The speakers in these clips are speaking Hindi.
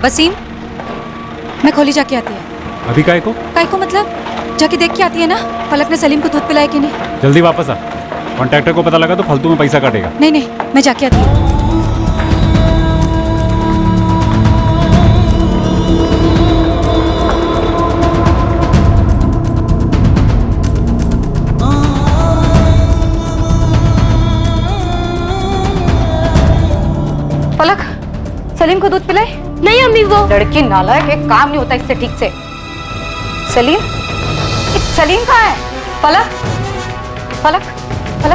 वसीम, मैं खोली जाके आती है। अभी काय को मतलब जाके देख के आती है ना, फलक ने सलीम को दूध पिलाया कि नहीं। जल्दी वापस आ, कॉन्ट्रैक्टर को पता लगा तो फालतू में पैसा काटेगा। नहीं, मैं जाके आती हूँ। फलक, सलीम को दूध पिलाए? नहीं अम्मी, वो लड़की नालायक, एक काम नहीं होता इससे ठीक से। सलीम कहाँ है? फलक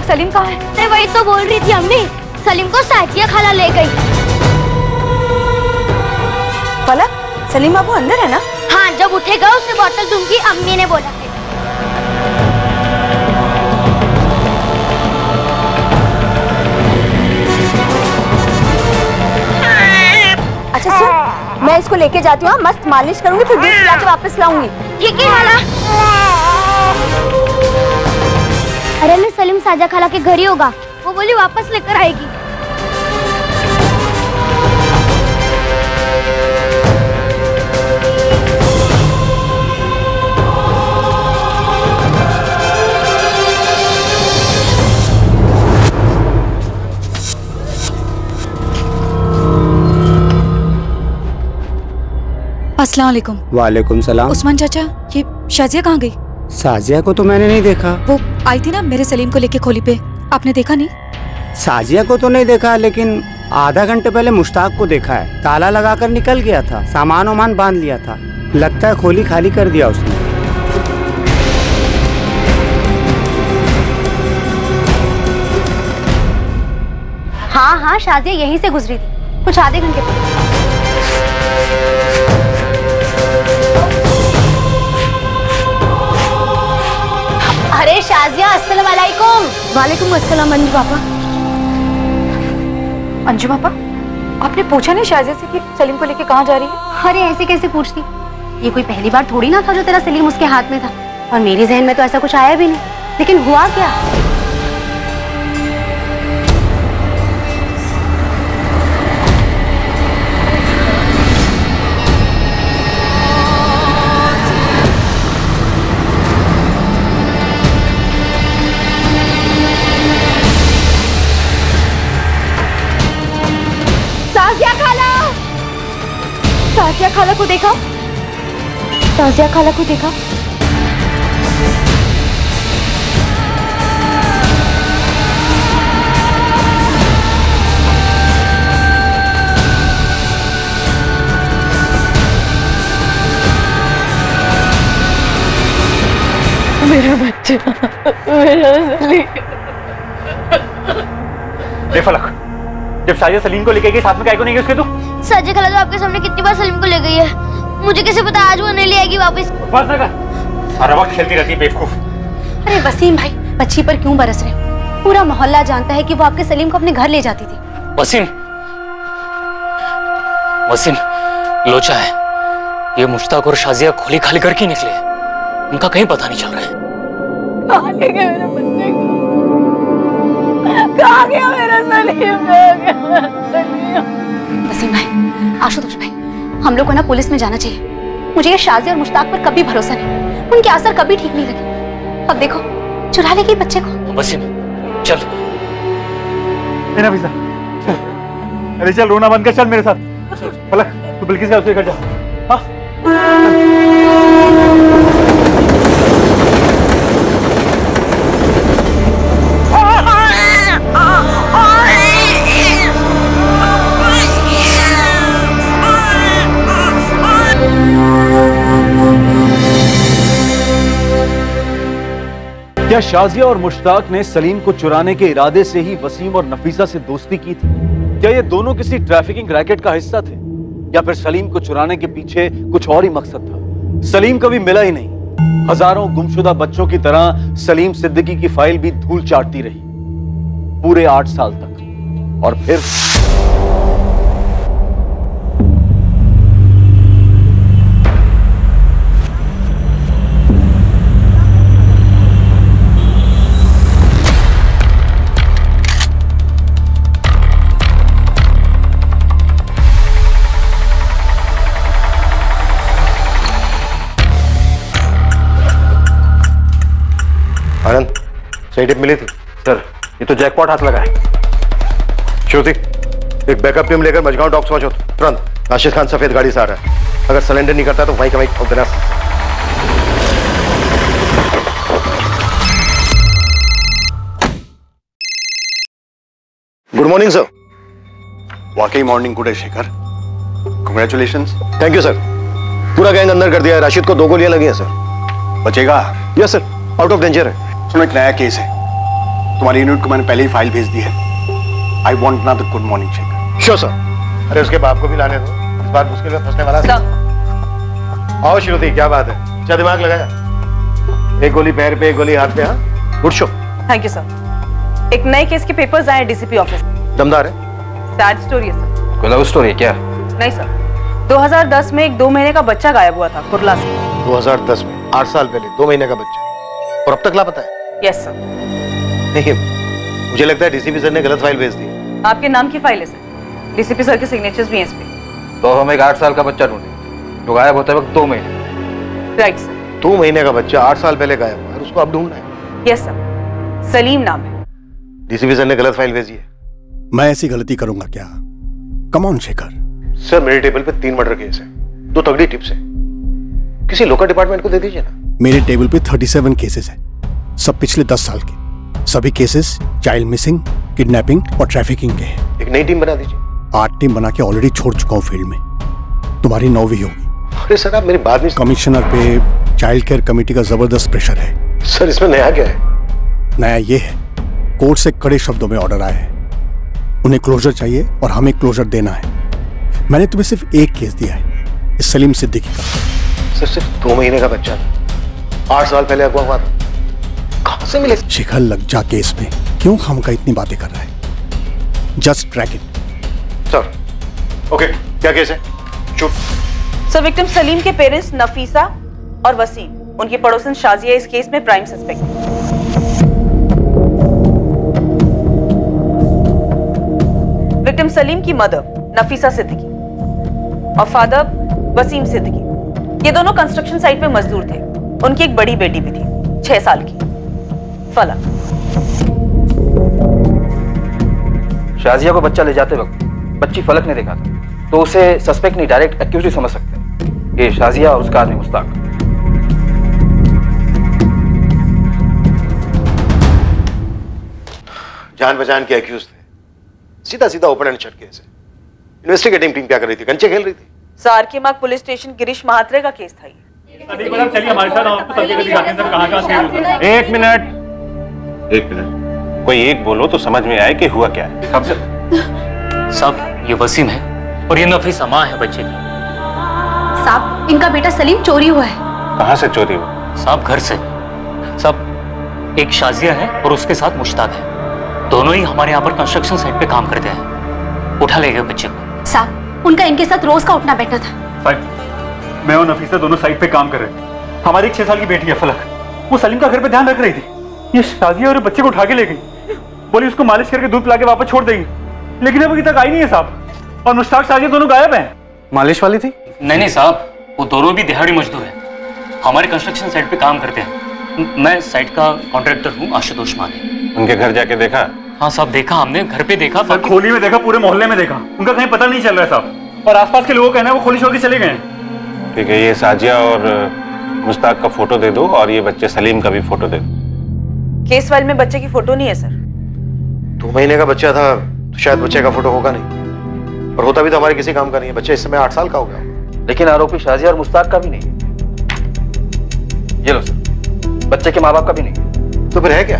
सलीम कहाँ है? मैं वही तो बोल रही थी अम्मी, सलीम को साजिया खाला ले गई। फलक, सलीम बाबू अंदर है ना? हाँ, जब उठेगा उसे बोतल दूंगी, अम्मी ने बोला है। अच्छा सुन, मैं इसको लेके जाती हूँ, मस्त मालिश करूंगी, फिर दूध पिला के वापस लाऊंगी। ठीक है खाला। अरे मैं सलीम साजा खाला के घर ही होगा, वो बोली वापस लेकर आएगी। अस्सलाम वालेकुम। वालेकुम सलाम। उस्मान चाचा, ये शाजिया कहाँ गई? साजिया को तो मैंने नहीं देखा। वो आई थी ना मेरे सलीम को लेके खोली पे, आपने देखा नहीं? साजिया को तो नहीं देखा, लेकिन आधा घंटे पहले मुश्ताक को देखा है। ताला लगाकर निकल गया था, सामान वामान बांध लिया था। लगता है खोली खाली कर दिया उसने। हाँ, शाजिया यहीं से गुजरी थी, कुछ आधे घंटे पहले। अरे शाजिया, अस्सलाम वालेकुम। वालेकुम अस्सलाम। अंजू पापा, आपने पूछा नहीं शाजिया से कि सलीम को लेके कहाँ जा रही है? अरे ऐसे कैसे पूछती, ये कोई पहली बार थोड़ी ना था जो तेरा सलीम उसके हाथ में था, और मेरे जहन में तो ऐसा कुछ आया भी नहीं। लेकिन हुआ क्या? साजिया खाला को देखा? साजिया खाला को देखा? मेरा बच्चा, मेरा सलीम। फलक, जब साजिया सलीम को लेके गई, साथ में काय को नहीं गई उसके? तू साजिया खाला तो आपके सामने कितनी बार सलीम को ले गई है, मुझे कैसे पता आज वो नहीं ले आएगी वापस? बस ना कर, हर वक्त खेलती रहती है बेवकूफ। अरे वसीम भाई, बच्ची पर क्यों बरस रहे? पूरा मोहल्ला जानता है कि वो आपके सलीम को अपने घर ले जाती थी। वसीम लोचा है, ये मुश्ताक और शाजिया खोली खाली करके निकले, उनका कहीं पता नहीं चल रहा है। कहाँ ले गए मेरे बच्चे को? कहाँ गया मेरा सलीम? वसीम भाई, आशुतोष भाई, हम लोग को ना पुलिस में जाना चाहिए। मुझे ये शाजिया और मुश्ताक पर कभी भरोसा नहीं, उनके असर कभी ठीक नहीं लगे। अब देखो, चुरा लेगी बच्चे को। वसीम चल। मेरा वीज़ा, अरे चल, रोना बंद कर, चल मेरे साथ। फलक, तू बिल्किस का उसके घर जा। हाँ क्या शाजिया और मुश्ताक ने सलीम को चुराने के इरादे से ही वसीम और नफीसा से दोस्ती की थी? क्या ये दोनों किसी ट्रैफिकिंग रैकेट का हिस्सा थे, या फिर सलीम को चुराने के पीछे कुछ और ही मकसद था? सलीम कभी मिला ही नहीं। हजारों गुमशुदा बच्चों की तरह सलीम सिद्दीकी की फाइल भी धूल चाटती रही पूरे 8 साल तक। और फिर आनंद, सही टिप मिली थी? सर, ये तो जैकपॉट हाथ लगा है। श्रुति, एक बैकअप टीम लेकर मजगांव डॉक्स पहुंचो तुरंत। राशिद खान सफेद गाड़ी से आ रहा है, अगर सरेंडर नहीं करता तो वहीं का वहीं ठोक देना। Good morning sir. वाकई मॉर्निंग गुड है Shekhar, congratulations. Thank you sir. पूरा गैंग अंदर कर दिया है। राशिद को 2 गोलियां लगी हैं सर। बचेगा? Yes sir, out of danger है। सुनो, एक नया केस है, तुम्हारी यूनिट को मैंने पहले ही फाइल भेज दी है। I want now the good morning Shekhar. Sure sir. अरे उसके बाप को भी लाने दो, इस बार मुश्किल में फंसने वाला है। आओ श्रुति, क्या बात है, क्या दिमाग लगाया? एक गोली पैर पे, एक गोली हाथ पे। हाँ, good show. Thank you sir. एक नए केस के पेपर्स आए डीसीपी ऑफिस। दमदार है। सैड स्टोरी है सर। कोई लव स्टोरी है क्या? नहीं सर, 2010 में एक 2 महीने का बच्चा गायब हुआ था कुर्ला से। 2010 में, 8 साल पहले 2 महीने का बच्चा, और अब तक लापता है? Yes sir. नहीं, मुझे लगता है डीसीपी सर ने गलत फाइल भेज दी। आपके नाम की फाइल है सर, डीसीपी सर के सिग्नेचर्स भी हैं इस पे। तो हम एक 8 साल का बच्चा ढूंढे जो गायब होते वक्त 2 महीने। Right sir. 2 महीने का बच्चा 8 साल पहले गायब हुआ है, उसको अब ढूंढना है। यस सर, सलीम नाम है। डीसीपी सर ने गलत फाइल भेजी है। मैं ऐसी गलती करूंगा क्या? Come on Shekhar. सर, मेरे टेबल पे 3 मर्डर केस है, 2 तगड़ी टिप्स है, किसी लोकल डिपार्टमेंट को दे दीजिए ना। मेरे टेबल पे 37 केसेस हैं, सब पिछले 10 साल के। सभी केसेस चाइल्ड मिसिंग, किडनैपिंग और ट्रैफिकिंग के हैं। एक नई टीम बना दीजिए। 8 टीम बना के ऑलरेडी छोड़ चुका हूँ फील्ड में, तुम्हारी 9वीं होगी। अरे सर, आप मेरी बात नहीं। कमिश्नर पे चाइल्ड केयर कमेटी का जबरदस्त प्रेशर है। सर, इसमें नया क्या है? नया ये है, कोर्ट से कड़े शब्दों में ऑर्डर आए हैं, उन्हें क्लोजर चाहिए और हमें क्लोजर देना है। मैंने तुम्हें सिर्फ एक केस दिया है, इस सलीम सिद्दीकी का। सर, सिर्फ 2 महीने का बच्चा था, 8 साल पहले अगवा हुआ था, कहां से मिले? शिखर, लग जा केस में, क्यों खामखा इतनी बातें कर रहा है? Just track it. Sir, okay, क्या केस है? चुप। सर, विक्टिम सलीम के पेरेंट्स नफीसा और वसीम, उनकी पड़ोसन शाजिया इस केस में प्राइम सस्पेक्ट है। विक्टिम सलीम की मदर नफीसा सिद्दीकी और फादर वसीम सिद्दीकी, ये दोनों कंस्ट्रक्शन साइट पे मजदूर थे। उनकी एक बड़ी बेटी भी थी, 6 साल की, फलक। शाजिया को बच्चा ले जाते वक्त बच्ची फलक ने देखा था, तो उसे सस्पेक्ट नहीं डायरेक्ट एक्यूज ही समझ सकते हैं। ये शाजिया और उसका आदमी मुश्ताक। जान पहचान के एक्यूज थे, सीधा सीधा ओपन एंड शट केस है। इन्वेस्टिगेटिंग टीम क्या कर रही थी? कंचे खेल रही थी। सारकेमाग पुलिस स्टेशन गिरीश महात्रे का केस था ये। चलिए हमारे साथ, आपको सब जगह दिखाते हैं सर कहां-कहां। एक मिनट, कोई एक बोलो तो समझ में आए कि हुआ क्या है। साहब, ये वसीम है और ये नफीसा मां है बच्चे की। साहब, इनका बेटा सलीम चोरी हुआ है। कहां से चोरी हुआ? साहब, घर से। साहब, एक शाजिया है और उसके साथ मुश्ताक है, दोनों ही हमारे यहाँ पर कंस्ट्रक्शन साइट पे काम करते हैं। उठा ले गए बच्चे को। साहब, उनका इनके साथ रोज का उठना बैठना था। मैं और नफीसा दोनों साइट पे काम कर रहे थे। हमारी एक 6 साल की बेटी है फलक, वो सलीम का घर पे ध्यान रख रही थी। ये शाजिया और बच्चे को उठा के ले गई, बोली उसको मालिश करके दूध पिला के वापस छोड़ देगी, लेकिन अब अभी तक आई नहीं है साहब। और मुश्ताक शाजिया दोनों गायब हैं। मालिश वाली थी? नहीं साहब, वो दोनों भी दिहाड़ी मजदूर हैं, हमारे कंस्ट्रक्शन साइट पे काम करते हैं। मैं साइट का कॉन्ट्रैक्टर हूँ, आशुतोष माने। उनके घर जाके देखा? हाँ साहब, देखा हमने, घर पे देखा, खोली में देखा, पूरे मोहल्ले में देखा, उनका कहीं पता नहीं चल रहा है साहब। और आसपास के लोगों का कहना है वो खोली छोड़ के चले गए। ठीक है, ये शाजिया और मुश्ताक का फोटो दे दो और ये बच्चे सलीम का भी फोटो दे दो। केस फाइल में बच्चे की फोटो नहीं है सर। 2 महीने का बच्चा था तो शायद बच्चे का फोटो होगा नहीं, और होता भी तो हमारे किसी काम का नहीं है। बच्चा इस समय 8 साल का हो गया। लेकिन आरोपी शाजिया और मुश्ताक का भी नहीं है। ये लो सर, बच्चे के माँ बाप का भी नहीं है। तो फिर है क्या?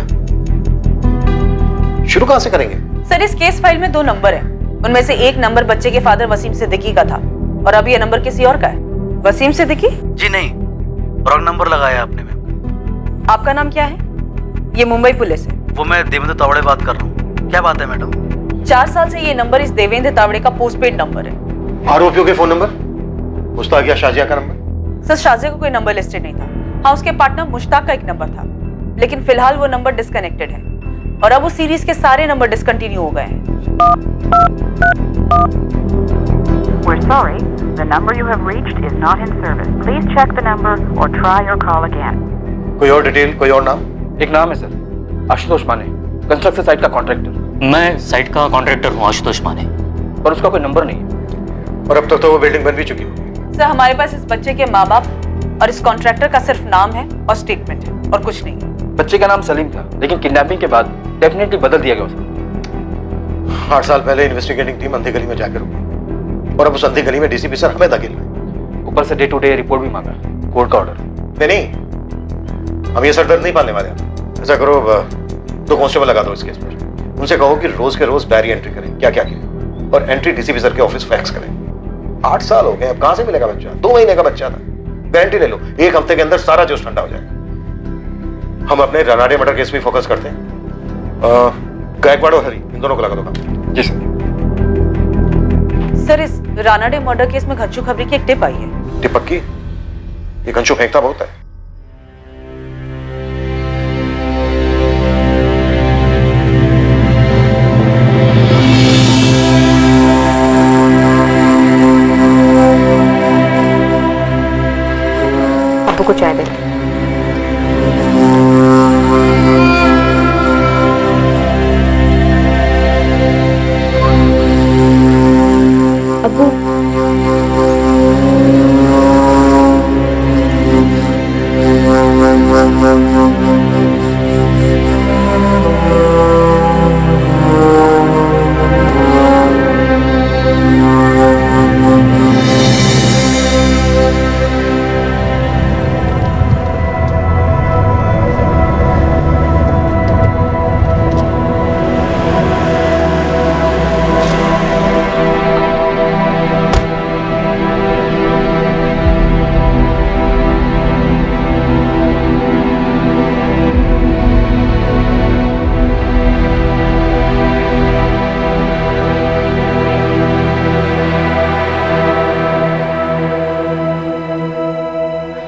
शुरू कहां से करेंगे? सर इस केस फाइल में 2 नंबर हैं। उनमें से एक नंबर बच्चे के फादर वसीम सिद्दीकी का था और अभी यह नंबर किसी और का है। वसीम सिद्दीकी? जी नहीं, रॉन्ग नंबर लगाया आपने मैम। आपका नाम क्या है? ये मुंबई पुलिस है। वो मैं देवेंद्र तावड़े बात कर रहा हूँ। क्या बात है मैडम? 4 साल से ये नंबर इस देवेंद्र तावड़े का पोस्टपेड नंबर है। आरोपियों के फोन नंबर? मुश्ताक या शाजिया का नंबर? सर शाजिया को कोई नंबर लिस्टेड नहीं था। हाँ उसके पार्टनर मुश्ताक का एक नंबर था, लेकिन फिलहाल वो नंबर डिस्कनेक्टेड है और अब उस सीरीज के सारे नंबर डिसकंटिन्यू हो गए हैं। We're sorry, the number you have reached is not in service. Please check the number or try your call again. कोई और डिटेल, कोई और नाम? एक नाम है सर, आशुतोष माने, कंस्ट्रक्शन साइट का कॉन्ट्रैक्टर। मैं साइट का कॉन्ट्रैक्टर हूँ, आशुतोष माने। पर उसका कोई नंबर नहीं है। और अब तक तो वो बिल्डिंग बन भी चुकी होगी। सर हमारे पास इस बच्चे के माँ बाप और इस कॉन्ट्रैक्टर का सिर्फ नाम है और स्टेटमेंट है और कुछ नहीं। बच्चे का नाम सलीम था, लेकिन किडनैपिंग के बाद डेफिनेटली बदल दिया गया उसे। 8 साल पहले इन्वेस्टिगेटिंग टीम अंधी गली में जाकर रुकी और अब उस अंधी गली में डीसीपी सर हमें धकेल रहे। ऊपर से डे टू डे रिपोर्ट भी मांगा, कोर्ट का ऑर्डर। नहीं, हम ये सरदर्द नहीं पालने वाले। ऐसा करो, 2 कांस्टेबल लगा दो इस केस पर। उनसे कहो कि रोज के रोज डायरी एंट्री करें, क्या क्या किया, और एंट्री डीसीपी सर के ऑफिस फैक्स करें। 8 साल हो गए, अब कहां से मिलेगा बच्चा? 2 महीने का बच्चा था। गारंटी ले लो 1 हफ्ते के अंदर सारा जोश ठंडा हो जाएगा। हम अपने रानाडे मर्डर केस पे फोकस करते हैं। गायकवाड़ और हरी, इन दोनों को लगा दो काम। जी सर। सर इस रानाडे मर्डर केस में घच्चू खबरी की एक टिप आई है। टिप पक्की? ये घंचू फेंकता बहुत है। अब्बू को चाय दे। अब्बू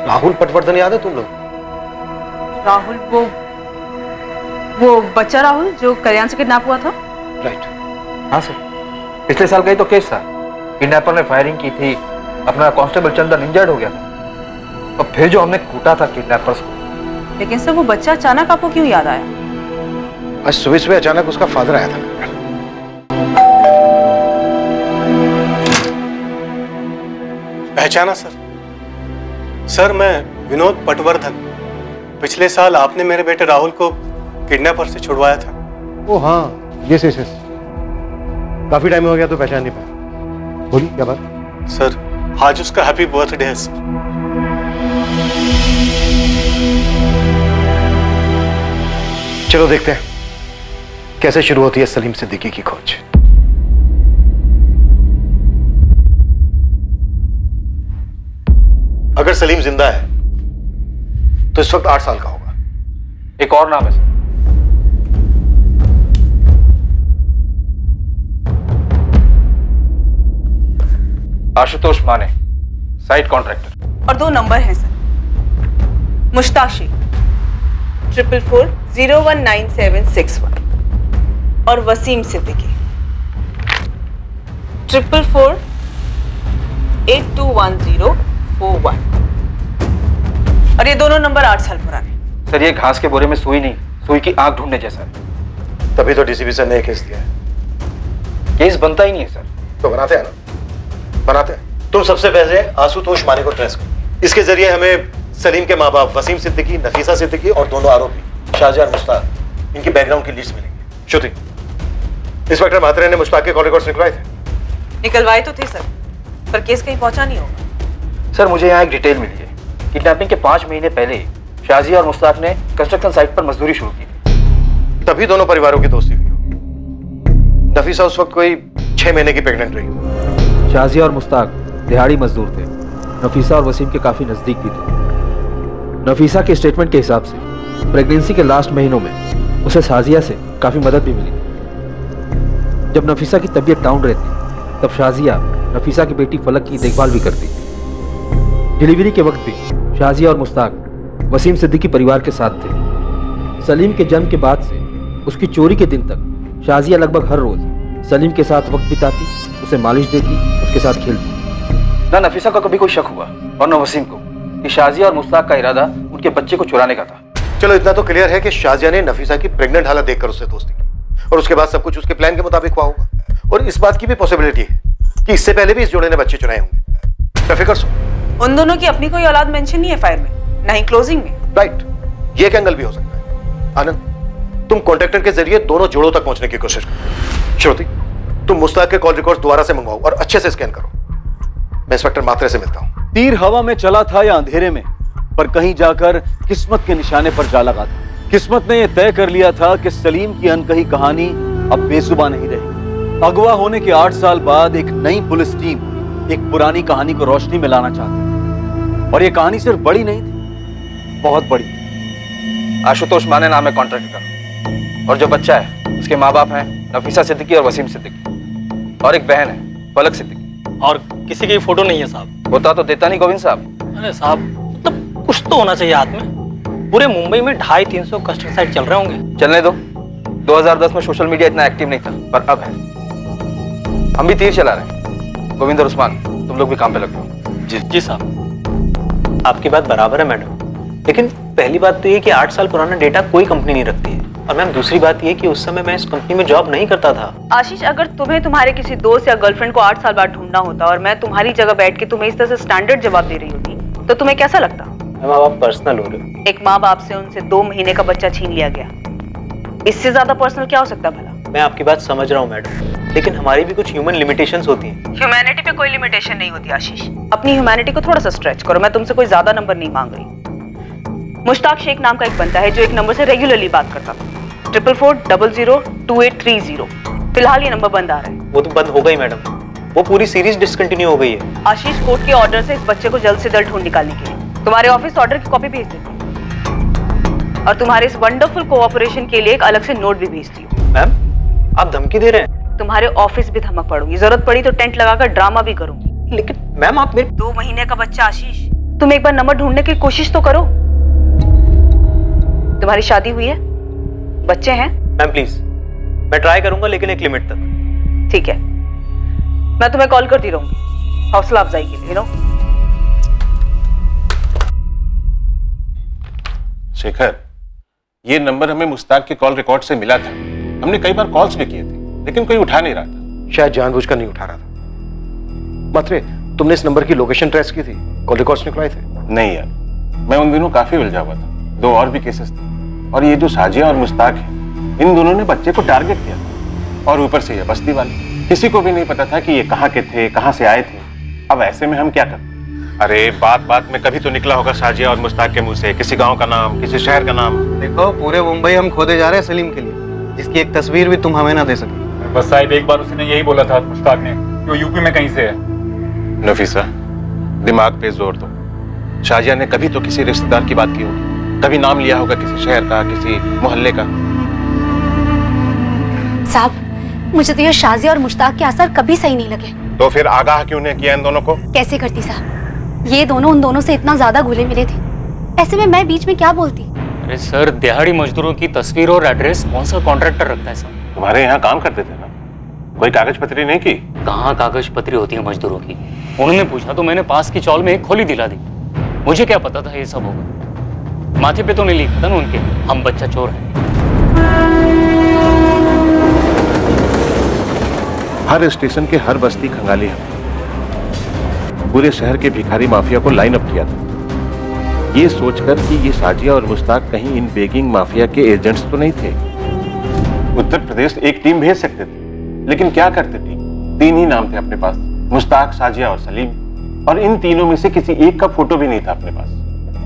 राहुल पटवर्धन याद है तुम लोग? राहुल वो बच्चा राहुल जो कल्याण से किडनैप हुआ था? राइट। हाँ सर, पिछले साल का ही तो केस था। किडनैपर ने फायरिंग की थी, अपना कांस्टेबल चंदन इंजर्ड हो गया था और फिर जो हमने कूटा था किडनैपर्स को। लेकिन सर वो बच्चा अचानक आपको क्यों याद आया? आज सुबह अचानक उसका फादर आया था। पहचाना सर? सर मैं विनोद पटवर्धन। पिछले साल आपने मेरे बेटे राहुल को किडनैपर से छुड़वाया था। ओ हाँ, यस। काफी टाइम हो गया तो पहचान नहीं पाया। बोलिए क्या बात? सर आज उसका हैप्पी बर्थडे है सर। चलो देखते हैं कैसे शुरू होती है सलीम सिद्दीकी की खोज। अगर सलीम जिंदा है तो इस वक्त 8 साल का होगा। एक और नाम है सर, आशुतोष माने, साइट कॉन्ट्रैक्टर। और 2 नंबर हैं सर, मुश्ताक शेख 444019761 और वसीम सिद्दीकी 444821041। और ये दोनों नंबर 8 साल पुराने। सर ये घास के बोरे में सुई नहीं, सुई की आंख ढूंढने जैसा है। तभी तो डीसीपी सर ने केस दिया है। केस बनता ही नहीं है सर। तो बनाते हैं ना, बनाते हैं। तुम सबसे पहले आशुतोष माने को ट्रेस करो। इसके जरिए हमें सलीम के माँ बाप वसीम सिद्दीकी, नफीसा सिद्दीकी और दोनों आरोपी शाहजहां और मुश्ताक, इनकी बैकग्राउंड की लिस्ट मिलेगी। श्रुति, इंस्पेक्टर म्हात्रे ने मुश्ताक के कॉल रिकॉर्ड्स निकलवाए थे? निकलवाए तो थे सर, पर केस कहीं पहुंचा नहीं होगा। सर मुझे यहाँ एक डिटेल मिली है। किडनैपिंग के 5 महीने पहले शाजिया और मुश्ताक ने कंस्ट्रक्शन साइट पर मजदूरी शुरू की थी। तभी दोनों परिवारों की दोस्ती हुई हो। नफीसा उस वक्त कोई 6 महीने की प्रेग्नेंट रही। शाजिया और मुश्ताक दिहाड़ी मजदूर थे। नफीसा और वसीम के काफी नजदीक भी थे। नफीसा के स्टेटमेंट के हिसाब से प्रेगनेंसी के लास्ट महीनों में उसे शाजिया से काफी मदद भी मिली थी। जब नफीसा की तबीयत डाउन रहती तब शाजिया नफीसा की बेटी फलक की देखभाल भी करती। डिलीवरी के वक्त भी शाजिया और मुश्ताक वसीम सिद्दीकी परिवार के साथ थे। सलीम के जन्म के बाद से उसकी चोरी के दिन तक शाजिया लगभग हर रोज सलीम के साथ वक्त बिताती, उसे मालिश देती, उसके साथ खेलती। ना नफीसा को कभी कोई शक हुआ और न वसीम को कि शाजिया और मुश्ताक का इरादा उनके बच्चे को चुराने का था। चलो इतना तो क्लियर है कि शाजिया ने नफीसा की प्रेग्नेंट हालत देखकर उससे दोस्ती की और उसके बाद सब कुछ उसके प्लान के मुताबिक हुआ होगा। और इस बात की भी पॉसिबिलिटी है कि इससे पहले भी इस जोड़े ने बच्चे चुराए होंगे। बेफिक्र सो। उन दोनों की अपनी कोई औलाद मेंशन नहीं है फाइल में, ना ही क्लोजिंग में। राइट, ये एक एंगल भी हो सकता है। आनंद, तुम कॉन्ट्रैक्टर के जरिए दोनों जोड़ों तक पहुंचने की कोशिश करो। श्रुति, तुम मुश्ताक के कॉल रिकॉर्ड दोबारा से मंगवाओ और अच्छे से स्कैन करो। मैं इंस्पेक्टर मात्रे से मिलता हूं। तीर हवा में चला था या अंधेरे में, पर कहीं जाकर किस्मत के निशाने पर जा लगा था। किस्मत ने यह तय कर लिया था कि सलीम की अनकही कहानी अब बेजुबान नहीं रही। अगवा होने के 8 साल बाद एक नई पुलिस टीम एक पुरानी कहानी को रोशनी में लाना चाहती। और यह कहानी सिर्फ बड़ी नहीं थी, बहुत बड़ी। आशुतोष माने नाम है कॉन्ट्रैक्टर का, और जो बच्चा है उसके माँ बाप हैं नफीसा सिद्दीकी और वसीम सिद्दीकी, और एक बहन है फलक सिद्दीकी। और किसी की फोटो नहीं है साहब। होता तो देता नहीं गोविंद साहब। अरे साहब, मतलब कुछ तो होना चाहिए हाथ में। पूरे मुंबई में 250-300 कंस्ट्रक्शन साइट चल रहे होंगे। चलने दो, 2010 में सोशल मीडिया इतना एक्टिव नहीं था, पर अब है। हम भी तीर चला रहे हैं। गोविंद और उस्मान, तुम लोग भी काम पे लग जाओ। जी साहब, आपकी बात बराबर है मैडम, लेकिन पहली बात तो ये कि 8 साल पुराना डेटा कोई कंपनी नहीं रखती है। और मैम दूसरी बात ये कि उस समय मैं इस कंपनी में जॉब नहीं करता था। आशीष, अगर तुम्हें तुम्हारे किसी दोस्त या गर्लफ्रेंड को 8 साल बाद ढूंढना होता और मैं तुम्हारी जगह बैठ के तुम्हें इस तरह से स्टैंडर्ड जवाब दे रही होती तो तुम्हें कैसा लगता? मैम आप पर्सनल हो रहे हो। एक माँ बाप से उनसे 2 महीने का बच्चा छीन लिया गया, इससे ज्यादा पर्सनल क्या हो सकता है भला? मैं आपकी बात समझ रहा हूँ मैडम, लेकिन हमारी भी कुछ ह्यूमन लिमिटेशंस होती हैं। ह्यूमैनिटी पे कोई लिमिटेशन नहीं होती आशीष। अपनी ह्यूमैनिटी को थोड़ा सा स्ट्रेच करो। मैं तुमसे कोई ज्यादा नंबर नहीं मांग रही। मुश्ताक शेख नाम का एक बंदा है जो एक नंबर से रेगुलरली बात करता था, 44002830। फिलहाल ये नंबर बंद आ रहा है। वो तो बंद हो गई मैडम, वो पूरी सीरीज डिसकंटिन्यू हो गई है। आशीष, कोर्ट के ऑर्डर से इस बच्चे को जल्द से जल्द ढूंढ निकालने के लिए तुम्हारे ऑफिस ऑर्डर की कॉपी भेज देती हूँ और तुम्हारे इस वंडरफुल कोऑपरेशन के लिए एक अलग से नोट भी भेजती हूँ। मैम आप धमकी दे रहे हैं? तुम्हारे ऑफिस भी धमक पड़ूंगी, जरूरत पड़ी तो टेंट लगाकर ड्रामा भी करूंगी। लेकिन मैम आप मेरे 2 महीने का बच्चा आशीष, तुम एक बार नंबर ढूंढने की कोशिश तो करो। तुम्हारी शादी हुई है, बच्चे हैं? मैम प्लीज, मैं ट्राई करूंगा लेकिन एक लिमिट तक। ठीक है, मैं तुम्हें कॉल करती रहूंगी हौसला अफजाई के लिए। शेखर, ये नंबर हमें मुश्ताक के कॉल रिकॉर्ड से मिला था। हमने कई बार कॉल्स भी किए थे लेकिन कोई उठा नहीं रहा था। शायद जानबूझकर नहीं उठा रहा था। मात्रे, तुमने इस नंबर की लोकेशन ट्रेस की थी? कॉल रिकॉर्ड्स निकलवाए थे? नहीं यार, मैं उन दिनों काफी उलझा हुआ था। 2 और भी केसेस थे और ये जो शाजिया और मुश्ताक है, इन दोनों ने बच्चे को टारगेट किया था। और ऊपर से ये बस्ती वाले, किसी को भी नहीं पता था कि ये कहाँ के थे, कहाँ से आए थे। अब ऐसे में हम क्या करें? अरे बात बात में कभी तो निकला होगा शाजिया और मुश्ताक के मुंह से किसी गांव का नाम, किसी शहर का नाम। देखो, पूरे मुंबई हम खोदे जा रहे हैं सलीम के लिए, जिसकी एक तस्वीर भी तुम हमें ना दे सके। बस साहिब, एक बार उसने यही बोला था मुश्ताक ने कि वो यूपी में कहीं से है। नफीसा, दिमाग पे जोर दो। शाजिया ने कभी तो किसी रिश्तेदार की बात की होगी, कभी नाम लिया होगा किसी शहर का, किसी मोहल्ले का। साहब, मुझे तो ये शाजिया और मुश्ताक के असर कभी सही नहीं लगे। तो फिर आगाह क्यों नहीं किया इन दोनों को? कैसे करती साहब, ये दोनों उन दोनों से इतना ज्यादा घुले मिले थे, ऐसे में मैं बीच में क्या बोलती? अरे सर, दिहाड़ी मजदूरों की तस्वीर और एड्रेस कौन सा कॉन्ट्रैक्टर रखता है सर? तुम्हारे यहाँ काम करते थे ना, कोई कागज पत्री नहीं की? कहाँ कागज पत्री होती है मजदूरों की? उन्होंने पूछा तो मैंने पास की चौल में एक खोली दिला दी। मुझे क्या पता था ये सब होगा। माथे पे तो नहीं लिखा था ना उनके, हम बच्चा चोर है। हर स्टेशन के हर बस्ती खंगाली है। पूरे शहर के भिखारी माफिया को लाइन अप किया था, ये सोचकर कि ये शाजिया और मुश्ताक कहीं इन बेगिंग माफिया के एजेंट्स तो नहीं थे। उत्तर प्रदेश एक टीम भेज सकते थे, लेकिन क्या करते टीम? 3 ही नाम थे अपने पास, मुश्ताक, शाजिया और सलीम, और इन तीनों में से किसी एक का फोटो भी नहीं था अपने पास।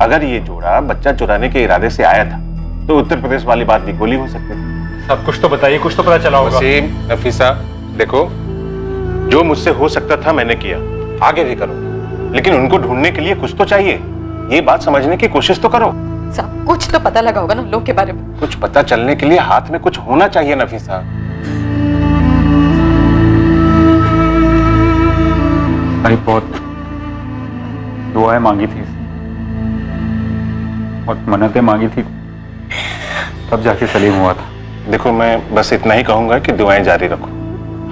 अगर ये जोड़ा बच्चा चुराने के इरादे से आया था तो उत्तर प्रदेश वाली बात भी गोली हो सकती थी। सब कुछ तो बताइए, कुछ तो पता चला होगा। वसीम, नफीसा, देखो जो मुझसे हो सकता था मैंने किया, आगे भी करूंगा, लेकिन उनको ढूंढने के लिए कुछ तो चाहिए। ये बात समझने की कोशिश तो करो। सब कुछ तो पता लगा होगा ना लोग के बारे में। कुछ पता चलने के लिए हाथ में कुछ होना चाहिए नफीसा। भाई बहुत दुआएं मांगी थी और मन्नतें मांगी थी, तब जाके सलीम हुआ था। देखो मैं बस इतना ही कहूंगा कि दुआएं जारी रखो,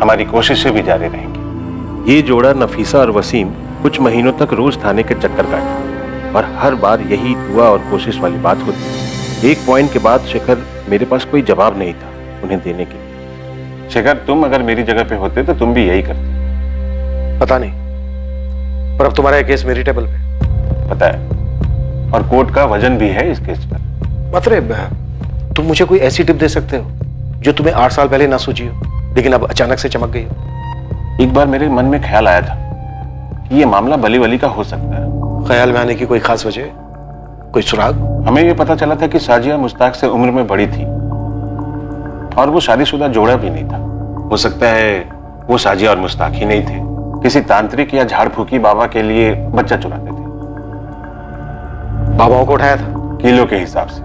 हमारी कोशिशें भी जारी रहेंगी। ये जोड़ा नफीसा और वसीम कुछ महीनों तक रोज थाने के चक्कर काटे और हर बार यही दुआ और कोशिश वाली बात होती। एक पॉइंट के बाद शेखर मेरे पास कोई जवाब नहीं था उन्हें देने के लिए। शेखर, तुम अगर मेरी जगह पे होते तो तुम भी यही करते। पता नहीं, पर अब तुम्हारा केस मेरी टेबल पे। पता है, और कोर्ट का वजन भी है इस केस पर। मतलब तुम मुझे कोई ऐसी टिप दे सकते हो जो तुम्हें 8 साल पहले ना सूझी हो, लेकिन अब अचानक से चमक गई हो? एक बार मेरे मन में ख्याल आया था कि ये मामला बली वली का हो सकता है। ख्याल में आने की कोई खास वजह, कोई सुराग? हमें ये पता चला था कि साजिया मुश्ताक से उम्र में बड़ी थी और वो शादीशुदा जोड़ा भी नहीं था। हो सकता है वो साजिया और मुश्ताक ही नहीं थे, किसी तांत्रिक या झाड़ फूकी बाबा के लिए बच्चा चुराते थे। बाबाओं को उठाया था किलो के हिसाब से,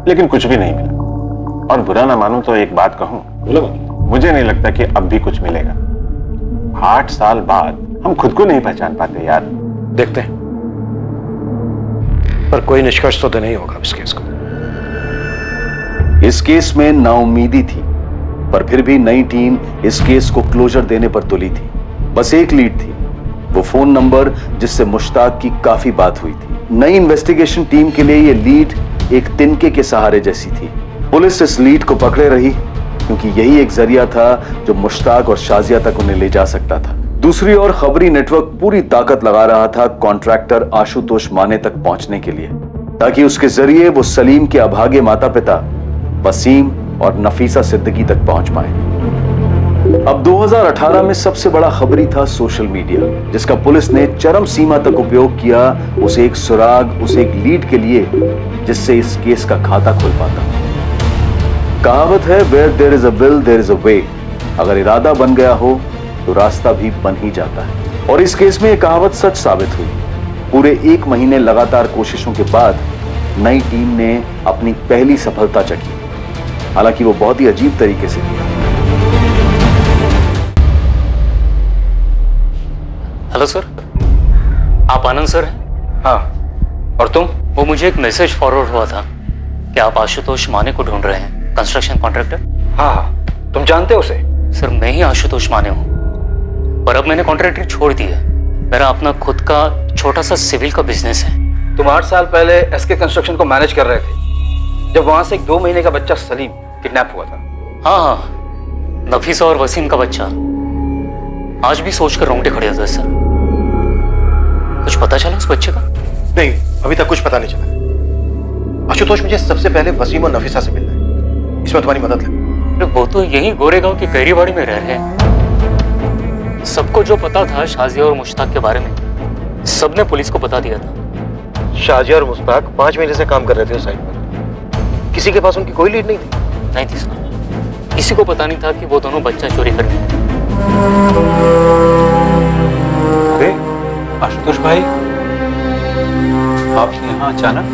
लेकिन कुछ भी नहीं मिला। और बुरा ना मानो तो एक बात कहूं, मुझे नहीं लगता कि अब भी कुछ मिलेगा। 8 साल बाद हम खुद को नहीं पहचान पाते यार। देखते हैं, पर कोई निष्कर्ष तो नहीं होगा इस केस को। इस केस में नाउम्मीदी थी, पर फिर भी नई टीम इस केस को क्लोजर देने पर तुली थी। बस एक लीड थी, वो फोन नंबर जिससे मुश्ताक की काफी बात हुई थी। नई इन्वेस्टिगेशन टीम के लिए ये लीड एक तिनके के सहारे जैसी थी। पुलिस इस लीड को पकड़े रही क्योंकि यही एक जरिया था जो मुश्ताक और शाजिया तक उन्हें ले जा सकता था। दूसरी ओर खबरी नेटवर्क पूरी ताकत लगा रहा था कॉन्ट्रैक्टर आशुतोष माने तक पहुंचने के लिए, ताकि उसके जरिए वो सलीम के अभागे माता पिता वसीम और नफीसा सिद्दीकी तक पहुंच पाए। अब 2018 में सबसे बड़ा खबरी था सोशल मीडिया, जिसका पुलिस ने चरम सीमा तक उपयोग किया उसे एक सुराग, उसे एक लीड के लिए जिससे इस केस का खाता खुल पाता। कहावत है, where there is a will there is a way. अगर इरादा बन गया हो तो रास्ता भी बन ही जाता है, और इस केस में यह कहावत सच साबित हुई। पूरे 1 महीने लगातार कोशिशों के बाद नई टीम ने अपनी पहली सफलता चखी, हालांकि वो बहुत ही अजीब तरीके से किया। हेलो सर, आप आनंद सर हैं? हाँ, और तुम? वो मुझे एक मैसेज फॉरवर्ड हुआ था कि आप आशुतोष माने को ढूंढ रहे हैं, कंस्ट्रक्शन कॉन्ट्रैक्टर। हाँ, तुम जानते हो उसे? सर, मैं ही आशुतोष माने हूँ, पर अब मैंने कॉन्ट्रैक्टर छोड़ दी है। मेरा अपना खुद का छोटा सा सिविल का बिजनेस है। तुम 8 साल पहले एसके कंस्ट्रक्शन को मैनेज कर रहे थे, जब वहां से एक 2 महीने का बच्चा सलीम किडनैप हुआ था। हाँ, नफीसा और वसीम का बच्चा। आज भी सोचकर रोंगटे खड़े होते हैं सर। कुछ पता चला उस बच्चे का? नहीं, अभी तक कुछ पता नहीं चला। आशुतोष, मुझे सबसे पहले वसीम और नफीसा से मिलना है, इसमें तुम्हारी मदद लगे। वो तो यही गोरेगांव की कैरीबाड़ी में रह रहे हैं। सबको जो पता था शाजिया और मुश्ताक के बारे में, सबने पुलिस को बता दिया था। शाजिया और मुश्ताक 5 महीने से काम कर रहे थे उस साइट पर। किसी के पास उनकी कोई लीड नहीं थी? नहीं थी सर, किसी को पता नहीं था कि वो दोनों बच्चा चोरी कर रहे थे। अरे आशुतोष भाई, आप यहाँ अचानक?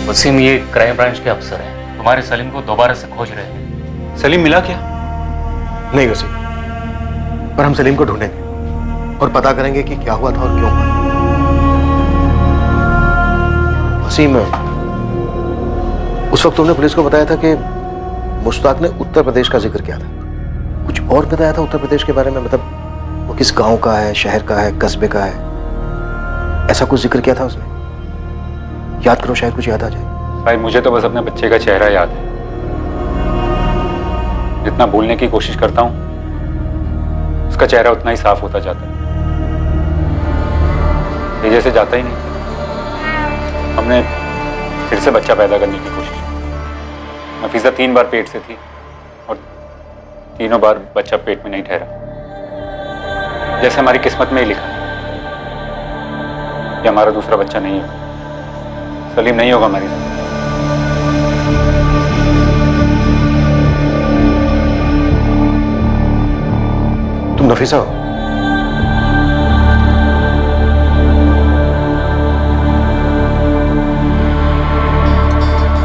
वसीम, ये क्राइम ब्रांच के अफसर हैं, तुम्हारे सलीम को दोबारा से खोज रहे हैं। सलीम मिला क्या? नहीं वसीम, पर हम सलीम को ढूंढेंगे और पता करेंगे कि क्या हुआ था और क्यों हुआ। वसीम, उस वक्त तुमने पुलिस को बताया था कि मुश्ताक ने उत्तर प्रदेश का जिक्र किया था। कुछ और बताया था उत्तर प्रदेश के बारे में? मतलब वो किस गांव का है, शहर का है, कस्बे का है, ऐसा कुछ जिक्र किया था उसने? याद करो, शायद कुछ याद आ जाए। भाई, मुझे तो बस अपने बच्चे का चेहरा याद है। जितना भूलने की कोशिश करता हूं, उसका चेहरा उतना ही साफ होता जाता है। ये जैसे जाता ही नहीं। हमने फिर से बच्चा पैदा करने की कोशिश की। नफीसा 3 बार पेट से थी और तीनों बार बच्चा पेट में नहीं ठहरा। जैसे हमारी किस्मत में ही लिखा है कि हमारा दूसरा बच्चा नहीं है। सलीम नहीं होगा हमारी साथ। तुम नफीसा हो?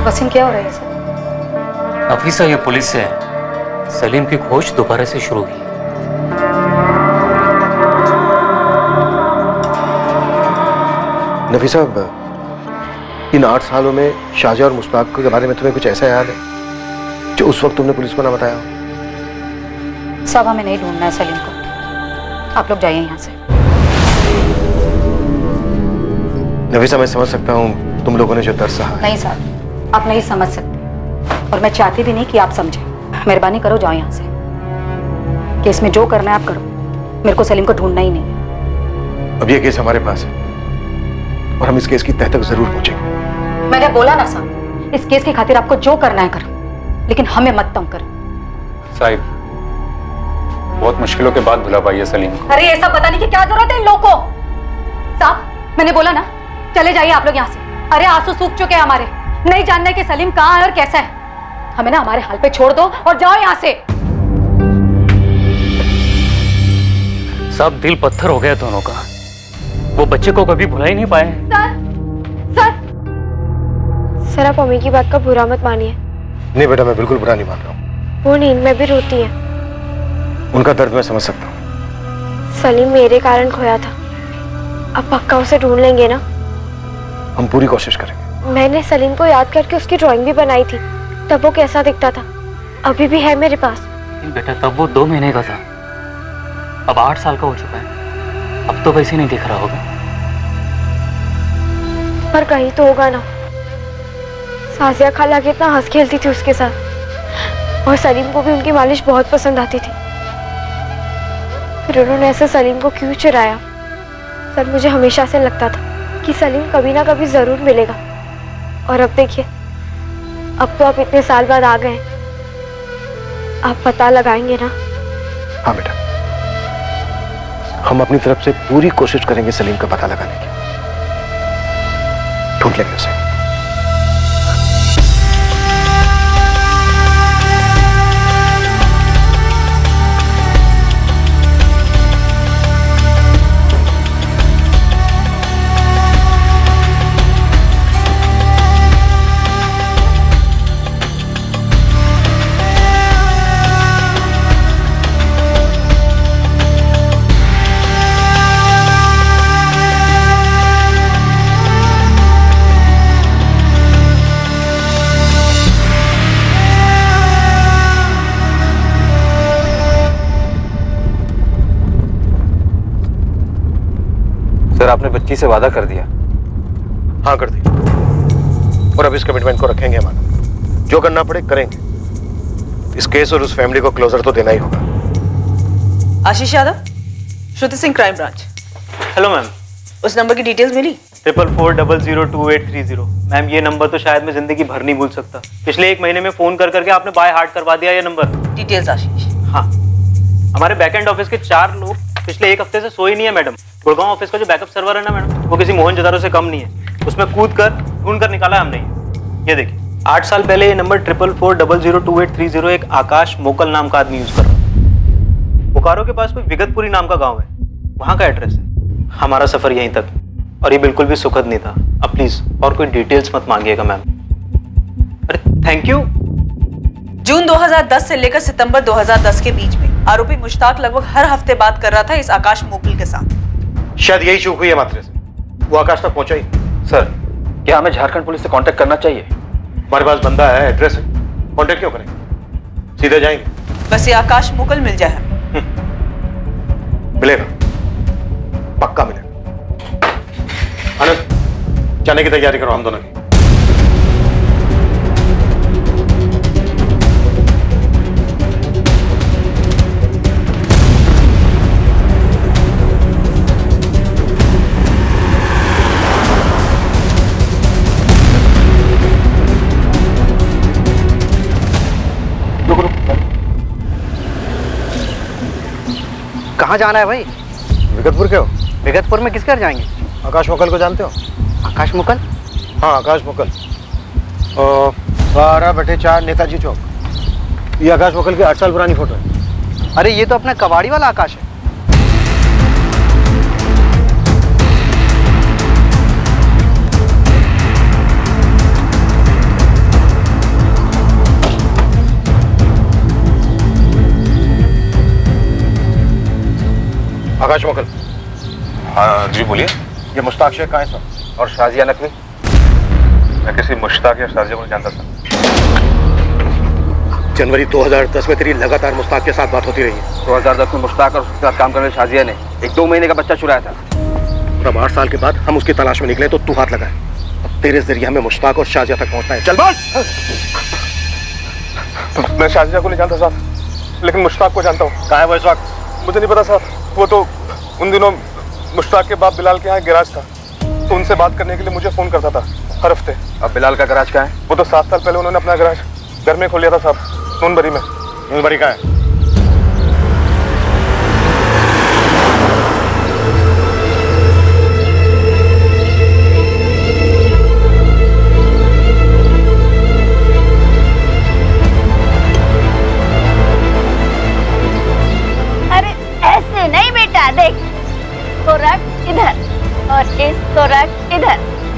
वसीम, क्या हो रहा है सर? नफीसा, ये पुलिस से है। सलीम की खोज दोबारा से शुरू हुई। नफीसा, इन 8 सालों में शाहजहां और मुश्ताक के बारे में तुम्हें कुछ ऐसा याद है जो उस वक्त तुमने पुलिस को ना बताया हो? सब हमें नहीं ढूंढना है सलीम को। आप लोग जाइए यहाँ से। नफीसा, मैं समझ सकता हूँ तुम लोगों ने जो दर्द सहा। नहीं साहब, आप नहीं समझ सकते और मैं चाहती भी नहीं कि आप समझें। मेहरबानी करो, जाओ यहाँ से। केस में जो करना है आप करो, मेरे को सलीम को ढूंढना ही नहीं है। अब ये केस हमारे पास है और हम इस केस की तह तक जरूर पहुंचेंगे। मैंने बोला ना साहब, इस केस की खातिर आपको जो करना है करो, लेकिन हमें मत तंग करो। साहिब, बहुत मुश्किलों के बाद बुला पाई है सलीम को। अरे ऐसा पता नहीं कि क्या जरूरत है इन लोगों को। साहब, मैंने बोला ना, चले जाइए आप लोग यहाँ से। अरे आंसू सूख चुके हैं हमारे, नहीं जानना है कि सलीम कहाँ है और कैसा है। हमें ना हमारे हाल पे छोड़ दो और जाओ यहाँ से। सब दिल पत्थर हो गया दोनों का। वो बच्चे को कभी भुला ही नहीं पाए। सर आप अम्मी की बात का बुरा मत मानिए। नहीं बेटा, मैं बिल्कुल बुरा नहीं मान रहा हूँ। वो नींद में भी रोती है। उनका दर्द मैं समझ सकता हूँ। सलीम मेरे कारण खोया था, अब पक्का उसे ढूंढ लेंगे ना? हम पूरी कोशिश करेंगे। मैंने सलीम को याद करके उसकी ड्राइंग भी बनाई थी, तब वो कैसा दिखता था, अभी भी है मेरे पास। बेटा, तब वो 2 महीने का था, अब 8 साल का हो चुका है। अब तो वैसे नहीं दिख रहा होगा। पर कहीं तो होगा ना। साजिया खाला कितना हंस खेलती थी उसके साथ, और सलीम को भी उनकी मालिश बहुत पसंद आती थी। फिर उन्होंने ऐसे सलीम को क्यों चुराया? सर मुझे हमेशा से लगता था कि सलीम कभी ना कभी जरूर मिलेगा, और अब देखिए, अब तो आप इतने साल बाद आ गए, आप पता लगाएंगे ना? हाँ बेटा, हम अपनी तरफ से पूरी कोशिश करेंगे सलीम का पता लगाने की। ढूंढ लेंगे उसे। सर आपने बच्ची से वादा कर दिया? हाँ कर दिया, और अब इस कमिटमेंट को रखेंगे हमारा। जो करना पड़े करेंगे। इस केस और उस फैमिली को क्लोजर तो देना ही होगा। Ashish Yadav, Shruti Singh, crime branch. Hello ma'am. उस नंबर की डिटेल्स मिली? 4440022830। मैम ये नंबर तो शायद मैं जिंदगी भर नहीं भूल सकता। पिछले 1 महीने में फोन कर करके आपने बाय हार्ट करवा दिया ये नंबर। डिटेल्स आशीष। हाँ, हमारे बैकएंड ऑफिस के 4 लोग पिछले 1 हफ्ते से सोए नहीं है मैडम। गुड़गांव ऑफिस का जो बैकअप सर्वर है ना मैडम, वो किसी मोहनजोदड़ो से कम नहीं है। उसमें कूद कर ढूंढ कर निकाला हमने। ये देखिए, 8 साल पहले ये नंबर 4440022830 एक आकाश मोकल नाम का आदमी यूज कर रहा है। बोकारो के पास कोई विगतपुरी नाम का गांव है, वहां का एड्रेस है। हमारा सफर यहीं तक, और ये बिल्कुल भी सुखद नहीं था। अब प्लीज और कोई डिटेल्स मत मांगिएगा मैम। अरे थैंक यू। जून 2010 से लेकर सितंबर 2010 के बीच में आरोपी मुश्ताक लगभग हर हफ्ते बात कर रहा था इस आकाश मोकल के साथ। शायद यही चूक हुई है मात्रे से, वो आकाश तक पहुंचा ही। सर क्या हमें झारखंड पुलिस से कांटेक्ट करना चाहिए? हमारे पास बंदा है, एड्रेस है, कांटेक्ट क्यों करेंगे? सीधे जाएंगे। बस ये आकाश मोकल मिल जाए। मिलेगा, पक्का मिलेगा। आनंद, जाने की तैयारी करो हम दोनों की। कहाँ जाना है भाई? विगतपुर के हो? विगतपुर में किस घर जाएंगे? आकाश मोकल को जानते हो? आकाश मुकल? हाँ आकाश मुकल, 12/4 नेताजी चौक। ये आकाश मुकल की 8 साल पुरानी फोटो है। अरे ये तो अपना कबाड़ी वाला आकाश है। आकाश मुकल। हाँ जी बोलिए। ये मुश्ताक शेख कहाँ है सर? और शाजिया नकवी? मैं किसी मुश्ताक या शाजिया को नहीं जानता था। जनवरी 2010 में तेरी लगातार मुश्ताक के साथ बात होती रही है। 2010 में मुश्ताक और उसके साथ काम करने वाली शाजिया ने एक 2 महीने का बच्चा चुराया था। तब 8 साल के बाद हम उसकी तलाश में निकले तो तू हाथ लगाए। अब तेरे जरिए हमें मुश्ताक और शाजिया तक पहुंचना है। चल बोल। मैं शाजिया को नहीं जानता साहब, लेकिन मुश्ताक को जानता हूँ। कहाँ है वो इस वक्त? मुझे नहीं पता साहब। वो तो उन दिनों मुश्ताक के बाप बिलाल के यहाँ गैराज था, तो उनसे बात करने के लिए मुझे फोन करता था हर हफ्ते। अब बिलाल का गैराज कहाँ है? वो तो 7 साल पहले उन्होंने अपना गैराज घर में खोल लिया था साहब, नूनबरी में। नूनबरी कहाँ है? अरे ऐसे नहीं बेटा, देख इसको रख इधर और इसको रख इधर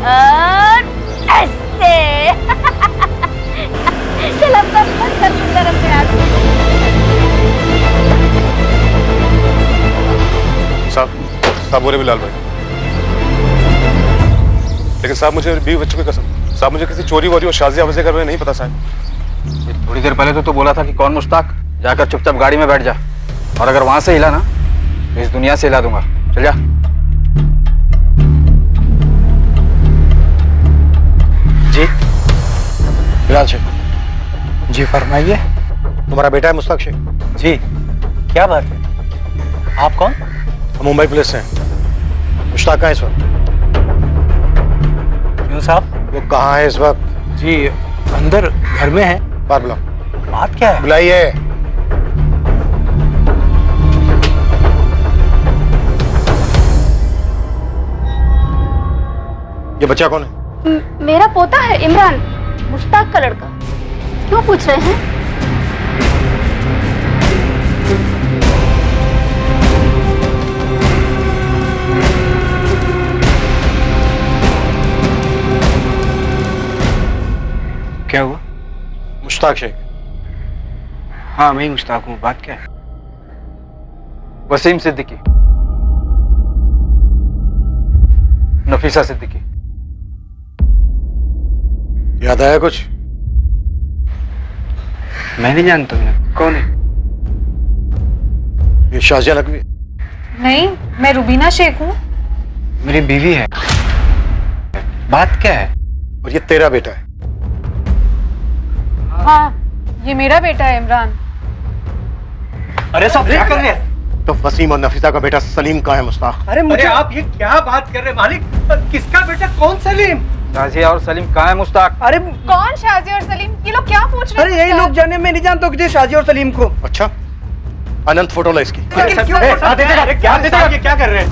और ऐसे। चल अब सब तरफ से आ। साहब बोले बिलाल भाई, लेकिन साहब मुझे बीवी बच्चों की कसम, साहब मुझे किसी चोरी वोरी और शाजिया वजह कर नहीं पता साहब। थोड़ी देर पहले तो बोला था कि कौन मुश्ताक, जाकर चुपचाप गाड़ी में बैठ जा, और अगर वहां से हिला ना तो इस दुनिया से हिला दूंगा। चल जा। जी बिलाल शेख। जी फरमाइए। तुम्हारा बेटा है मुश्ताक शेख? जी। क्या बात है? आप कौन? हम मुंबई पुलिस से हैं। मुश्ताक कहाँ है इस वक्त? क्यों साहब? वो कहाँ है इस वक्त? जी अंदर घर में है। बाहर बुलाओ। बात क्या है? बुलाइए। ये बच्चा कौन है? मेरा पोता है इमरान, मुश्ताक का लड़का। क्यों पूछ रहे हैं? क्या हुआ? मुश्ताक शेख। हाँ मैं ही मुश्ताक हूँ। बात क्या है? वसीम सिद्दीकी, नफीसा सिद्दीकी। याद आया कुछ? मैं नहीं जानता हूँ। कौन है? ये शाजिया नकवी। नहीं, मैं रुबीना शेख हूँ। मेरी बीवी है। बात क्या है? और ये तेरा बेटा है? हाँ, ये मेरा बेटा है इमरान। अरे सब क्या कर रहे हैं? तो वसीम और नफीसा का बेटा सलीम कहाँ है मुश्ताक? अरे मुझे आप ये क्या बात कर रहे हैं मालिक? किसका बेटा? कौन सलीम? शाजिया और सलीम कहाँ है मुश्ताक? अरे कौन शाजिया और सलीम? ये लोग क्या पूछ रहे हैं? अरे यही लोग जाने, मैं नहीं जानता किसी शाजिया और सलीम को। अच्छा, अनंत फोटो ला इसकी। क्या कर रहे हैं?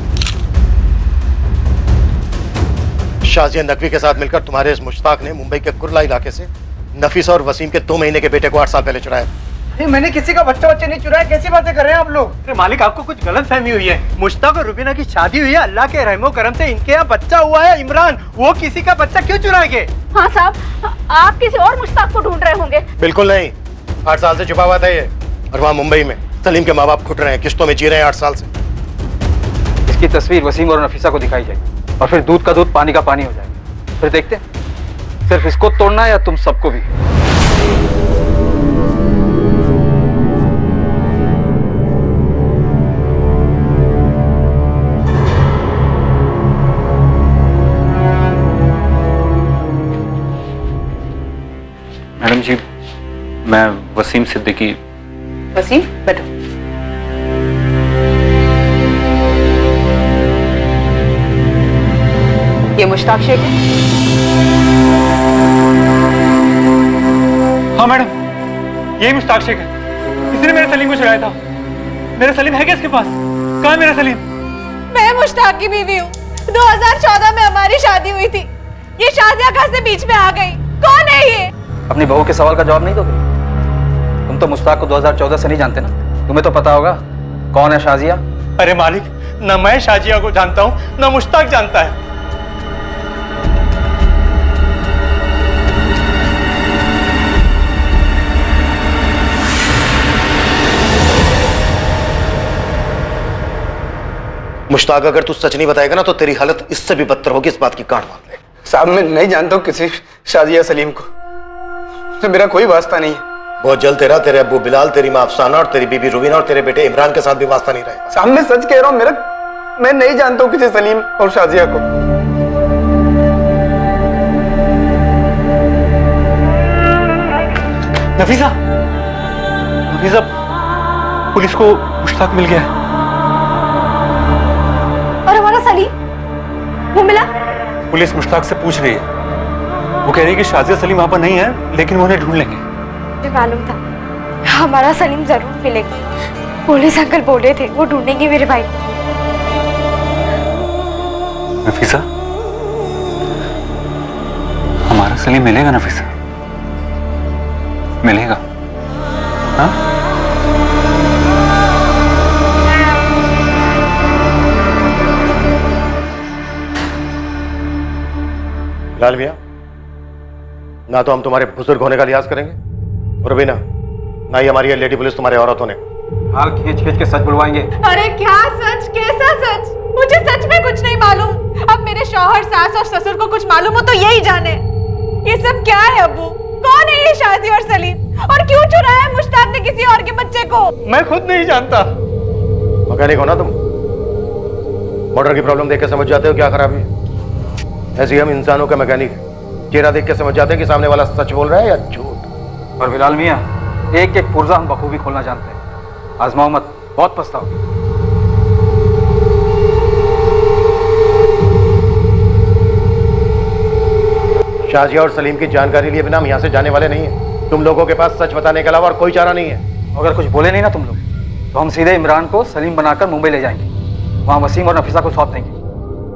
शाजिया नकवी के साथ मिलकर तुम्हारे इस मुश्ताक ने मुंबई के कुर्ला इलाके से नफीसा और वसीम के 2 महीने के बेटे को 8 साल पहले चुराया। मैंने किसी का बच्चा नहीं चुराया। कैसी बातें कर रहे हैं आप लोग? अरे मालिक आपको कुछ गलत फहमी हुई है। मुश्ताक और रुबीना की शादी हुई है, अल्लाह के रहमो करम से इनके यहाँ बच्चा हुआ है इमरान। वो किसी का बच्चा क्यों चुराएंगे? हाँ साहब, आप किसी और मुश्ताक को ढूंढ रहे होंगे। बिल्कुल नहीं, 8 साल से छुपा हुआ था ये। और वहाँ मुंबई में सलीम के माँ बाप घुट रहे हैं, किश्तों में जी रहे हैं 8 साल से। इसकी तस्वीर वसीम और नफीसा को दिखाई जाए और फिर दूध का दूध पानी का पानी हो जाएगा। फिर देखते हैं सिर्फ इसको तोड़ना या तुम सबको भी। मैडम जी, मैं वसीम सिद्दीकी। वसीम, बैठो। ये मुश्ताक शेख है? हाँ मैडम, यही मुश्ताक शेख है। इसने मेरे सलीम को चुराया था। मेरा सलीम है क्या इसके पास? कहाँ है मेरा सलीम? मैं मुश्ताक की बीवी हूँ। 2014 में हमारी शादी हुई थी। ये शाजिया घर से बीच में आ गई, कौन है ये? अपनी बहू के सवाल का जवाब नहीं दोगे? तुम तो मुश्ताक को 2014 से नहीं जानते ना, तुम्हें तो पता होगा कौन है शाजिया। अरे मालिक, न मैं शाजिया को जानता हूँ न मुश्ताक जानता है। मुश्ताक, अगर तू सच नहीं बताएगा ना तो तेरी हालत इससे भी बदतर होगी, इस बात की गांठ बांध ले। साहब मैं नहीं जानता हूँ किसी शाजिया सलीम को, तो मेरा कोई वास्ता नहीं है। बहुत जल्द तेरा, तेरे अब्बू बिलाल, तेरी माँ अफसाना और तेरी बीबी रुबीना और तेरे बेटे इमरान के साथ भी वास्ता नहीं रहेगा। साहब मैं सच कह रहा हूँ, मैं नहीं जानता हूँ किसी सलीम और शाजिया को। नफीसा, नफीसा, पुलिस को मुश्ताक मिल गया है। और हमारा सलीम, वो मिला? पुलिस मुश्ताक से पूछ रही है, वो कह रही है कि शाजिया सलीम वहां पर नहीं है, लेकिन वो उन्हें ढूंढ लेंगे। मुझे मालूम था हमारा सलीम जरूर मिलेगा, पुलिस अंकल बोले थे वो ढूंढेंगे मेरे भाई को। नफीसा, हमारा सलीम मिलेगा नफीसा, मिलेगा। हाँ? लाल भैया, ना तो हम तुम्हारे बुजुर्ग होने का लिहाज करेंगे और भी ना ही हमारी लेडी पुलिस तुम्हारे औरत होने का। हाल खींच खींच के सच बुलवाएंगे। अरे क्या सच, कैसा सच? मुझे सच में कुछ नहीं मालूम। अब मेरे शौहर, सास और ससुर को कुछ मालूम हो तो यही जाने। ये सब क्या है अब्बू? कौन है ये शाजी और सलीम, और क्यों चुराया है मुश्ताक ने किसी और के बच्चे को? मैं खुद नहीं जानता। मैकेनिक हो ना तुम, मोटर की प्रॉब्लम देख के समझ जाते हो क्या खराबी है। ऐसे ही हम इंसानों का मैकेनिक है, चेहरा देख के समझ जाते हैं कि सामने वाला सच बोल रहा है या झूठ। और बिलाल मियां, एक एक पुर्जा हम बखूबी खोलना जानते हैं, आजमाओ मत, बहुत पछताओगे। शाजिया और सलीम की जानकारी लिए बिना हम यहाँ से जाने वाले नहीं है। तुम लोगों के पास सच बताने के अलावा और कोई चारा नहीं है। अगर कुछ बोले नहीं ना तुम लोग, तो हम सीधे इमरान को सलीम बनाकर मुंबई ले जाएंगे, वहां वसीम और नफीसा को सौंप देंगे।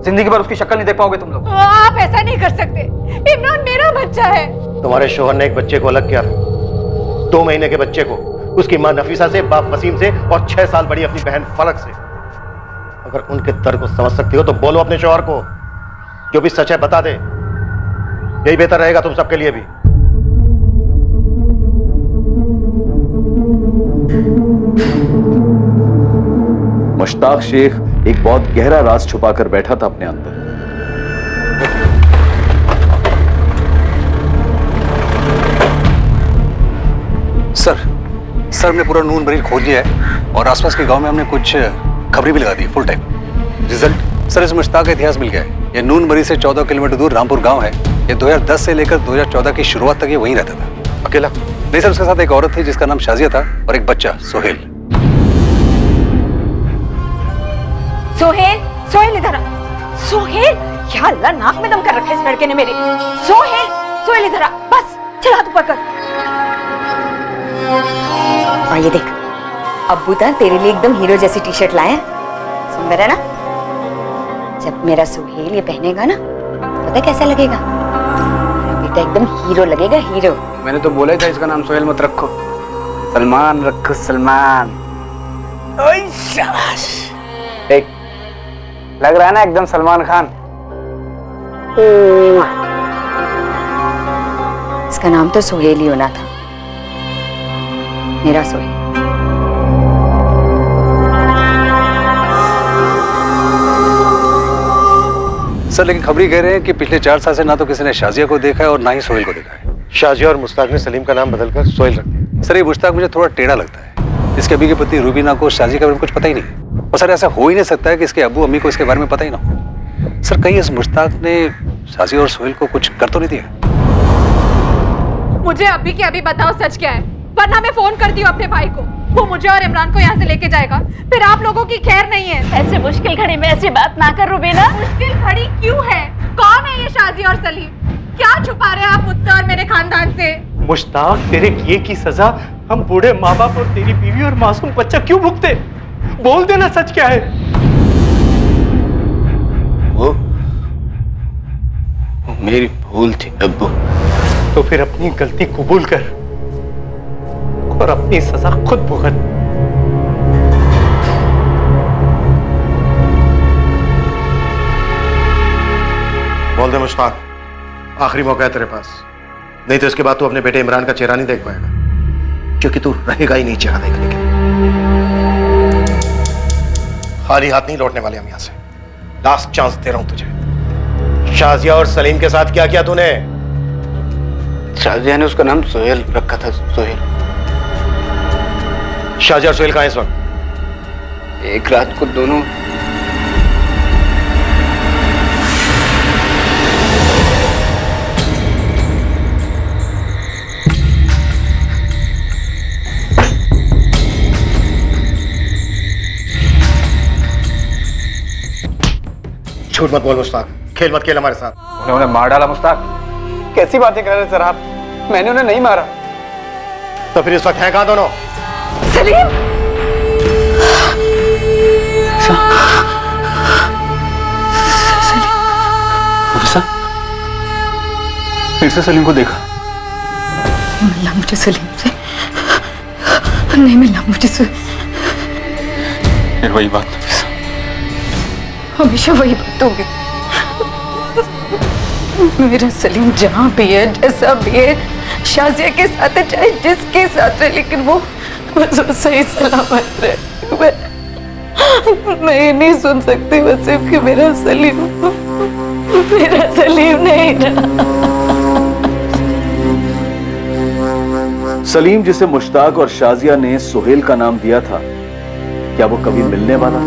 जिंदगी भर उसकी शक्ल नहीं देख पाओगे तुम लोग। आप ऐसा नहीं कर सकते, इमरान मेरा बच्चा है। तुम्हारे शोहर ने एक बच्चे को अलग किया था, 2 महीने के बच्चे को, उसकी माँ नफीसा से, बाप वसीम से और 6 साल बड़ी अपनी बहन फलक से। अगर उनके दर्द को समझ सकती हो तो बोलो अपने शोहर को, जो भी सच है बता दे, यही बेहतर रहेगा तुम सबके लिए भी। मुश्ताक शेख एक बहुत गहरा राज छुपाकर बैठा था अपने अंदर। सर हमने पूरा नून मरीज खोज लिया है और आसपास के गांव में हमने कुछ खबरें भी लगा दी फुल टाइम। रिजल्ट सर, इस मुश्ताक का इतिहास मिल गया है। ये नून मरीज से 14 किलोमीटर दूर रामपुर गांव है। ये 2010 से लेकर 2014 की शुरुआत तक ये वहीं रहता था। अकेला? नहीं सर, उसके साथ एक औरत थी जिसका नाम शाजिया था और एक बच्चा सोहेल। सोहेल इधर आ। सोहेल, या अल्लाह, नाक में दम कर रखा है इस लड़के ने मेरे। सोहेल इधर आ, बस चल हाथ ऊपर कर। और ये देख, अब्बू तो तेरे लिए एकदम हीरो जैसी टी शर्ट लाए हैं, सुंदर है ना? जब मेरा सोहेल ये पहनेगा ना, पता कैसा लगेगा? मेरा बेटा एकदम हीरो लगेगा, हीरो। मैंने तो बोला ही था इसका नाम सोहेल मत रखो, सलमान रखो, सलमान। ओए शाबाश, एक लग रहा है ना एकदम सलमान खान। इसका नाम तो सोहेल ही होना था, मेरा सोहेल। सर लेकिन खबरी कह रहे हैं कि पिछले 4 साल से ना तो किसी ने शाजिया को देखा है और ना ही सोहेल को देखा है। शाजिया और मुश्ताक ने सलीम का नाम बदलकर सोहेल रख दिया। सर ये मुश्ताक मुझे थोड़ा टेढ़ा लगता है। इसके अभी की पत्नी रूबीना को शाजिया के बारे में कुछ पता ही नहीं, और सर ऐसा हो ही नहीं सकता है कि इसके अब्बू अम्मी को इसके बारे में पता ही ना हो। सर कहीं इस मुश्ताक ने शाजिया और सोहेल को कुछ कर तो नहीं दिया? मुझे अभी के अभी बताओ सच क्या है, वरना मैं फोन करती हूँ अपने भाई को। वो मुझे और इमरान को यहाँ से लेके जाएगा, फिर आप लोगों की खैर नहीं है। ऐसे मुश्किल घड़ी में ऐसी बात ना कर रुबीना। मुश्किल घड़ी क्यों है? कौन है ये शाजी और सलीम? क्या छुपा रहे हैं आप मुझसे और मेरे खानदान से? मुश्ताक, तेरे किए की सजा हम बूढ़े माँ बाप और तेरी बीवी और मासूम बच्चा क्यों भुगते? बोल देना सच क्या है। वो मेरी भूल थी अब्बू। तो फिर अपनी गलती कबूल कर और अपनी सजा खुद भुगत। बोल दे मुश्ताक, आखिरी मौका है तेरे पास, नहीं तो इसके बाद तू अपने बेटे इमरान का चेहरा नहीं देख पाएगा, क्योंकि तू रहेगा ही नहीं चेहरा देखने के लिए। खाली हाथ नहीं लौटने वाले हम यहां से। लास्ट चांस दे रहा हूं तुझे। शाजिया और सलीम के साथ क्या किया तूने? शाजिया ने उसका नाम सोहेल रखा था। सोहेल। शाजिया और सोहेल कहां हैं इस वक्त? एक रात को दोनों झूठ मत बोल मुश्ताक, खेल मत खेल हमारे साथ। उन्होंने मार डाला मुश्ताक। कैसी बातें कर रहे हैं सर आप? मैंने उन्हें नहीं मारा। तो फिर इस वक्त हैं कहां दोनों? सलीम! फिर से सलीम को देखा? मिलना मुझे सलीम से नहीं, मिलना मुझे से। फिर वही बात नफीसा, हमेशा वही बात होगी। मेरा सलीम जहां भी है, जैसा भी है, शाजिया के साथ है, चाहे जिसके साथ है, लेकिन वो सही सलामत रहे। मैं ये नहीं सुन सकती बस सिर्फ कि मेरा सलीम नहीं रहा। सलीम, जिसे मुश्ताक और शाजिया ने सोहेल का नाम दिया था, क्या वो कभी मिलने वाला?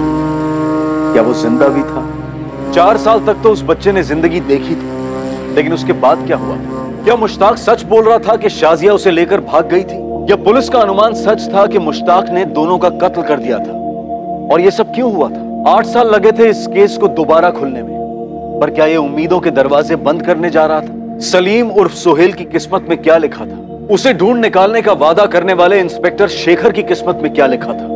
क्या वो जिंदा भी था? 4 साल तक तो उस बच्चे ने जिंदगी देखी थी, लेकिन उसके बाद क्या हुआ? क्या मुश्ताक सच बोल रहा था कि शाजिया उसे लेकर भाग गई थी, या पुलिस का अनुमान सच था कि मुश्ताक ने दोनों का कत्ल कर दिया था? और ये सब क्यों हुआ था? 8 साल लगे थे इस केस को दोबारा खुलने में, पर क्या ये उम्मीदों के दरवाजे बंद करने जा रहा था? सलीम उर्फ सोहेल की किस्मत में क्या लिखा था? उसे ढूंढ निकालने का वादा करने वाले इंस्पेक्टर शेखर की किस्मत में क्या लिखा था?